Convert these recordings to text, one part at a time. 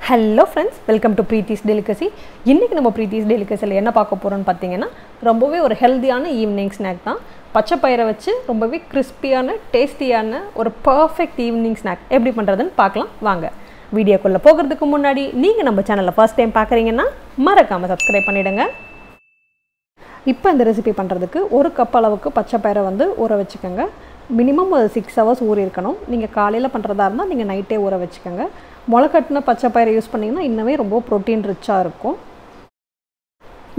Hello friends, welcome to Preethisdelicacy. இன்னைக்கு நம்ம Preethisdelicacyல என்ன பார்க்க போறோம்னு பாத்தீங்கன்னா ரொம்பவே ஒரு ஹெல்தியான ஈவினிங் ஸ்நாக் தான். பச்சை பயிரை வச்சு ரொம்பவே கிறிஸ்பியான டேஸ்டியான ஒரு பெர்ஃபெக்ட் ஈவினிங் ஸ்நாக் எப்படி பண்றதுன்னு பார்க்கலாம் வாங்க. வீடியோக்குள்ள போகிறதுக்கு முன்னாடி நீங்க நம்ம சேனலை ஃபர்ஸ்ட் டைம் பார்க்கறீங்கன்னா மறக்காம Subscribe பண்ணிடுங்க. இப்போ இந்த ரெசிபி பண்றதுக்கு ஒரு கப் அளவுக்கு பச்சை பயிரை ஊற வச்சுக்கங்க. மினிமம் ஒரு 6 hours ஊறி இருக்கணும். நீங்க காலையில பண்றதா இருந்தா நீங்க நைட்டே ஊற வச்சுக்கங்க. முளைக்கட்டின பச்சை பயிரை யூஸ் பண்ணீங்கன்னா இன்னவே ரொம்ப புரோட்டீன் ரிச்சா இருக்கும்.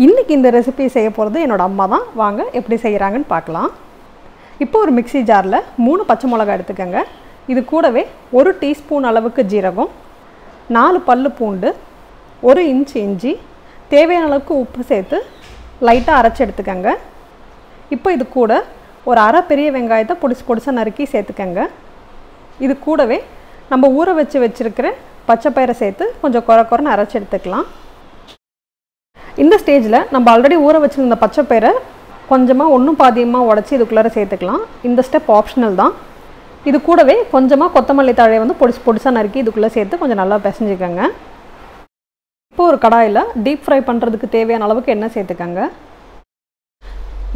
இன்னைக்கு இந்த ரெசிபி செய்ய போறது என்னோட அம்மா தான். வாங்க எப்படி செய்யறாங்கன்னு பார்க்கலாம். இப்போ ஒரு மிக்ஸி ஜார்ல 3 பச்சை மிளகாய் எடுத்துக்கங்க. இது கூடவே 1 டீஸ்பூன் அளவுக்கு ஜீரகம், 4 பல்லு பூண்டு, 1 இன்ச் இஞ்சி, தேவையான அளவுக்கு உப்பு சேர்த்து லைட்டா அரைச்சு எடுத்துக்கங்க. இப்போ இது கூட ஒரு அரை பெரிய வெங்காயத்தை பொடிசா நறுக்கி சேர்த்துக்கங்க. இது கூடவே நம்ம ஊற வச்சிருக்கிற பச்சை பயிரை சேர்த்து கொஞ்சம் கொரன்னு அரைச்சு எடுத்துக்கலாம். இந்த ஸ்டேஜில் நம்ம ஆல்ரெடி ஊற வச்சிருந்த பச்சை பயிரை கொஞ்சமாக ஒன்றும் பாதியமாக உடச்சி இதுக்குள்ளார சேர்த்துக்கலாம். இந்த ஸ்டெப் ஆப்ஷனல் தான். இது கூடவே கொஞ்சமாக கொத்தமல்லி தழையை பொடிசா நறுக்கி இதுக்குள்ளே சேர்த்து கொஞ்சம் நல்லா பிசைஞ்சுக்கங்க. இப்போ ஒரு கடாயில் டீப் ஃப்ரை பண்ணுறதுக்கு தேவையான அளவுக்கு எண்ணெய் சேர்த்துக்கங்க.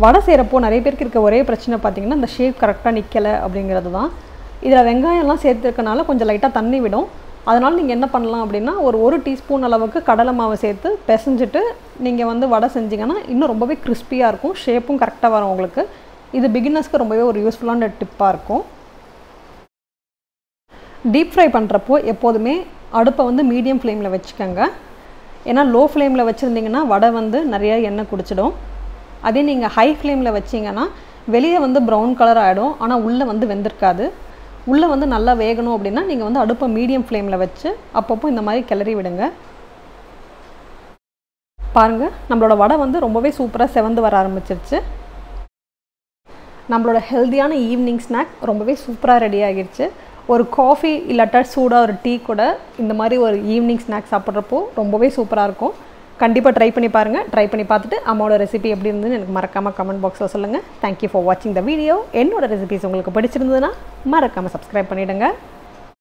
வடை செய்கிறப்போ நிறைய பேருக்கு இருக்க ஒரே பிரச்சனை பார்த்தீங்கன்னா இந்த ஷேப் கரெக்டாக நிற்கலை அப்படிங்கிறது தான். இதில் வெங்காயம்லாம் சேர்த்துருக்கனால கொஞ்சம் லைட்டாக தண்ணி விடும். அதனால் நீங்கள் என்ன பண்ணலாம் அப்படின்னா ஒரு டீஸ்பூன் அளவுக்கு கடலை மாவு சேர்த்து பிசைஞ்சிட்டு நீங்கள் வடை செஞ்சிங்கன்னா இன்னும் ரொம்பவே கிறிஸ்பியாக இருக்கும். ஷேப்பும் கரெக்டாக வரும் உங்களுக்கு. இது பிகினர்ஸ்க்கு ரொம்பவே ஒரு யூஸ்ஃபுல்லான டிப்பாக இருக்கும். டீப் ஃப்ரை பண்ணுறப்போ எப்போதுமே அடுப்பை மீடியம் ஃப்ளேமில் வச்சுக்கோங்க. ஏன்னா லோ ஃப்ளேமில் வச்சுருந்தீங்கன்னா வடை நிறைய எண்ணெய் குடிச்சிடும். அதே நீங்கள் ஹை ஃப்ளேமில் வச்சிங்கன்னா வெளியே ப்ரௌன் கலர் ஆகிடும், ஆனால் உள்ளே வெந்திருக்காது. உள்ளே நல்லா வேகணும் அப்படின்னா நீங்கள் அடுப்பை மீடியம் ஃப்ளேமில் வச்சு அப்பப்போ இந்த மாதிரி கிளறி விடுங்க. பாருங்கள், நம்மளோட வடை ரொம்பவே சூப்பராக செவந்து வர ஆரம்பிச்சிருச்சு. நம்மளோட ஹெல்த்தியான ஈவினிங் ஸ்நாக் ரொம்பவே சூப்பராக ரெடி ஆகிடுச்சு. ஒரு காஃபி இல்லாட்டா சூடாக ஒரு டீ கூட இந்த மாதிரி ஒரு ஈவினிங் ஸ்நாக் சாப்பிட்றப்போ ரொம்பவே சூப்பராக இருக்கும். கண்டிப்பாக ட்ரை பண்ணி பாருங்கள். ட்ரை பண்ணி பார்த்துட்டு அம்மாவோட ரெசிபி எப்படி இருந்ததுன்னு எனக்கு மறக்காமல் கமெண்ட் பாக்ஸில் சொல்லுங்கள். தேங்க்யூ ஃபார் வாட்சிங் த வீடியோ. என்னோட ரெசிபிஸ் உங்களுக்கு பிடிச்சிருந்ததுன்னா மறக்காமல் சப்ஸ்கிரைப் பண்ணிவிடுங்க.